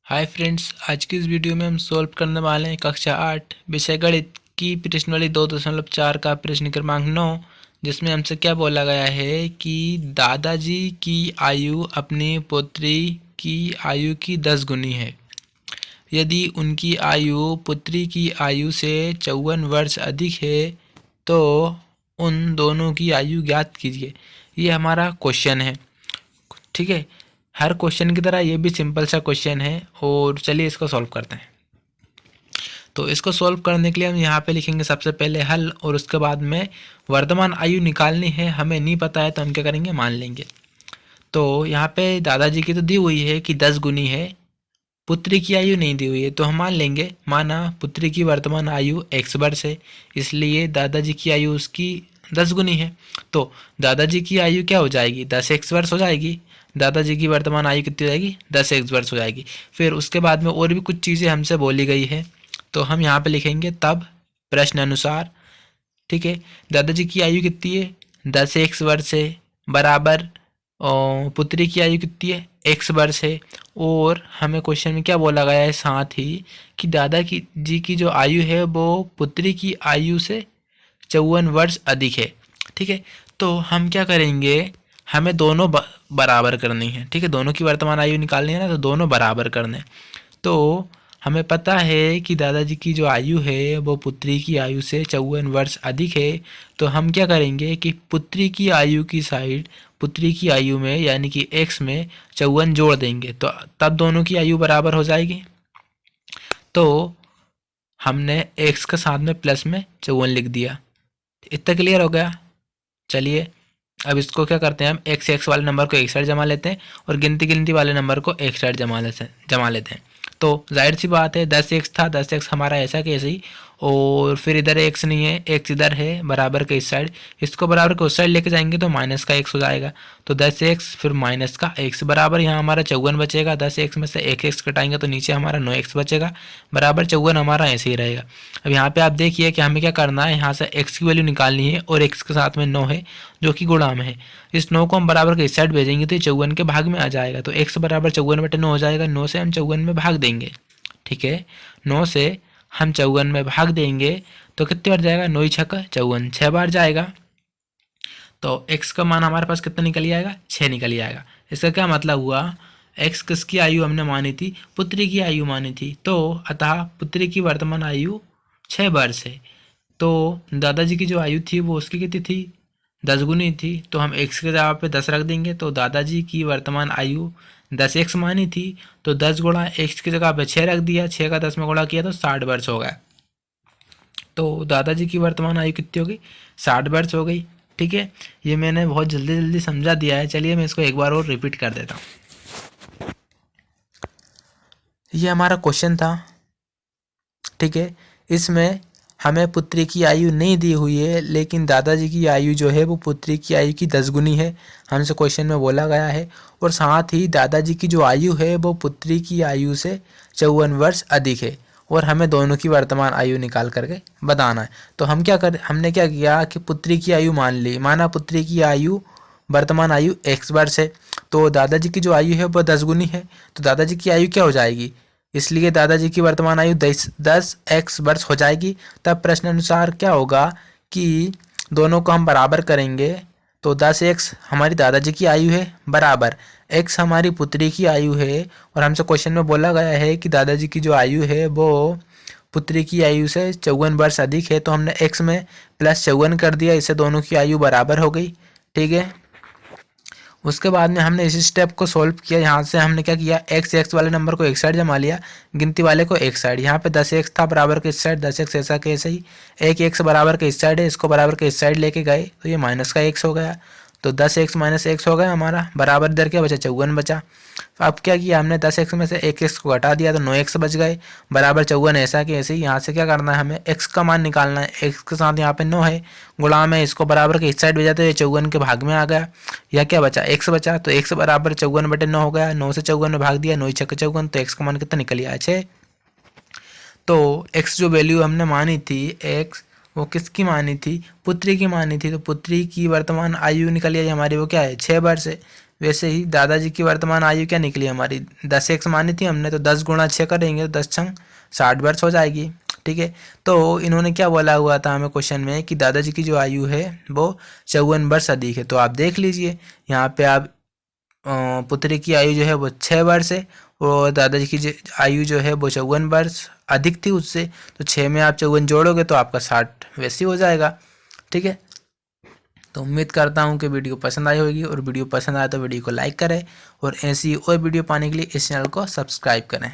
Hi friends, आज की इस वीडियो में हम सॉल्व करने वाले हैं कक्षा 8 विषय गणित की प्रश्नावली 2.4 का प्रश्न क्रमांक 9, जिसमें हमसे क्या बोला गया है कि दादाजी की आयु अपनी पुत्री की आयु की 10 गुनी है। यदि उनकी आयु पुत्री की आयु से 54 वर्ष अधिक है तो उन दोनों की आयु ज्ञात कीजिए। ये हमारा क्वेश्चन है। ठीक है, हर क्वेश्चन की तरह ये भी सिंपल सा क्वेश्चन है और चलिए इसको सॉल्व करते हैं। तो इसको सॉल्व करने के लिए हम यहाँ पे लिखेंगे सबसे पहले हल और उसके बाद में वर्तमान आयु निकालनी है। हमें नहीं पता है तो हम क्या करेंगे, मान लेंगे। तो यहाँ पे दादाजी की तो दी हुई है कि 10 गुनी है, पुत्री की आयु नहीं दी हुई है, तो हम मान लेंगे। माना पुत्री की वर्तमान आयु x वर्ष है, इसलिए दादाजी की आयु उसकी 10 गुनी है। तो दादाजी की आयु क्या हो जाएगी, 10x वर्ष हो जाएगी। दादाजी की वर्तमान आयु कितनी हो जाएगी, 10x वर्ष हो जाएगी। फिर उसके बाद में और भी कुछ चीज़ें हमसे बोली गई है, तो हम यहाँ पे लिखेंगे तब प्रश्न अनुसार। ठीक है, दादाजी की आयु कितनी है, 10x वर्ष है, बराबर और पुत्री की आयु कितनी है, x वर्ष है। और हमें क्वेश्चन में क्या बोला गया है साथ ही कि दादाजी की जो आयु है वो पुत्री की आयु से 54 वर्ष अधिक है। ठीक है, तो हम क्या करेंगे, हमें दोनों बराबर करनी है। ठीक है, दोनों की वर्तमान आयु निकालनी है ना, तो दोनों बराबर करने। तो हमें पता है कि दादाजी की जो आयु है वो पुत्री की आयु से 54 वर्ष अधिक है। तो हम क्या करेंगे कि पुत्री की आयु की साइड पुत्री की आयु में यानी कि x में 54 जोड़ देंगे, तो तब दोनों की आयु बराबर हो जाएगी। तो हमने x के साथ में प्लस में 54 लिख दिया। इतना क्लियर हो गया। चलिए अब इसको क्या करते हैं, हम x वाले नंबर को एक साइड जमा लेते हैं और गिनती गिनती वाले नंबर को एक साइड जमा लेते हैं। तो जाहिर सी बात है 10x था, 10x हमारा ऐसा कैसे ही, और फिर इधर x नहीं है, x इधर है बराबर के इस साइड, इसको बराबर के उस साइड लेके जाएंगे तो माइनस का x हो जाएगा। तो 10x फिर माइनस का x बराबर यहाँ हमारा 54 बचेगा। 10x में से एक x कटाएंगे तो नीचे हमारा 9x बचेगा, बराबर 54 हमारा ऐसे ही रहेगा। अब यहाँ पे आप देखिए कि हमें क्या करना है, यहाँ से x की वैल्यू निकालनी है और x के साथ में 9 है जो कि गुणा में है। इस 9 को हम बराबर के इस साइड भेजेंगे तो ये 54 के भाग में आ जाएगा। तो x बराबर 54/9 हो जाएगा। 9 से हम 54 में भाग देंगे। ठीक है, 9 से हम 54 में भाग देंगे तो कितने बार जाएगा, 9 छक्का 54, 6 बार जाएगा। तो x का मान हमारे पास कितना निकल आएगा, 6 निकल आएगा। इसका क्या मतलब हुआ, x किसकी आयु हमने मानी थी, पुत्री की आयु मानी थी। तो अतः पुत्री की वर्तमान आयु 6 वर्ष है। तो दादाजी की जो आयु थी वो उसकी कितनी थी, 10 गुनी थी। तो हम x के जगह पे 10 रख देंगे। तो दादाजी की वर्तमान आयु 10x मानी थी, तो 10 गुणा x की जगह पे 6 रख दिया, 6 का 10 में गुणा किया तो 60 वर्ष हो गया। तो दादाजी की वर्तमान आयु कितनी हो गई, 60 वर्ष हो गई। ठीक है, ये मैंने बहुत जल्दी जल्दी समझा दिया है। चलिए मैं इसको एक बार और रिपीट कर देता हूँ। ये हमारा क्वेश्चन था। ठीक है, इसमें हमें पुत्री की आयु नहीं दी हुई है, लेकिन दादाजी की आयु जो है वो पुत्री की आयु की 10 गुनी है, हमसे क्वेश्चन में बोला गया है। और साथ ही दादाजी की जो आयु है वो पुत्री की आयु से 54 वर्ष अधिक है, और हमें दोनों की वर्तमान आयु निकाल करके बताना है। तो हमने क्या किया कि पुत्री की आयु मान ली। माना पुत्री की आयु वर्तमान आयु x वर्ष है, तो दादाजी की जो आयु है वो 10 गुनी है। तो दादाजी की आयु क्या हो जाएगी, इसलिए दादाजी की वर्तमान आयु 10x वर्ष हो जाएगी। तब प्रश्न अनुसार क्या होगा कि दोनों को हम बराबर करेंगे। तो 10x हमारी दादाजी की आयु है बराबर x हमारी पुत्री की आयु है, और हमसे क्वेश्चन में बोला गया है कि दादाजी की जो आयु है वो पुत्री की आयु से 54 वर्ष अधिक है। तो हमने x में प्लस 54 कर दिया, इससे दोनों की आयु बराबर हो गई। ठीक है, उसके बाद में हमने इसी स्टेप को सॉल्व किया। यहाँ से हमने क्या किया, x वाले नंबर को एक साइड जमा लिया, गिनती वाले को एक साइड। यहाँ पे 10x था बराबर के इस साइड, 10x ऐसा कैसे ही, एक x बराबर के इस साइड है, इसको बराबर के इस साइड लेके गए तो ये माइनस का x हो गया। तो 10x माइनस x हो गया हमारा, बराबर इधर क्या बचा, 54 बचा। अब क्या किया हमने, 10x में से एक x को घटा दिया तो 9x बच गए, बराबर 54 ऐसा कि ऐसे ही। यहाँ से क्या करना है, हमें x का मान निकालना है। x के साथ यहाँ पे 9 है, गुणा में इसको बराबर के इस साइड भेजा तो ये 54 के भाग में आ गया। यह क्या बचा, x बचा। तो x बराबर 54/9 हो गया। 9 से 54 में भाग दिया, 9 छक्के 54, तो x का मान कितना निकल आया, 6। तो x जो वैल्यू हमने मानी थी, x वो किसकी मानी थी, पुत्री की मानी थी। तो पुत्री की वर्तमान आयु निकल आई हमारी, वो क्या है, 6 वर्ष है। वैसे ही दादाजी की वर्तमान आयु क्या निकली हमारी, 10x मानी थी हमने, तो 10 गुणा 6 करेंगे तो 10 छंग 60 वर्ष हो जाएगी। ठीक है, तो इन्होंने क्या बोला हुआ था हमें क्वेश्चन में कि दादाजी की जो आयु है वो 54 वर्ष अधिक है। तो आप देख लीजिए यहाँ पे आप पुत्री की आयु जो है वो 6 वर्ष है और दादाजी की आयु जो है वो 54 वर्ष अधिक थी उससे, तो 6 में आप 54 जोड़ोगे तो आपका 60 वैसे ही हो जाएगा। ठीक है, तो उम्मीद करता हूँ कि वीडियो पसंद आई होगी, और वीडियो पसंद आए तो वीडियो को लाइक करें और ऐसी और वीडियो पाने के लिए इस चैनल को सब्सक्राइब करें।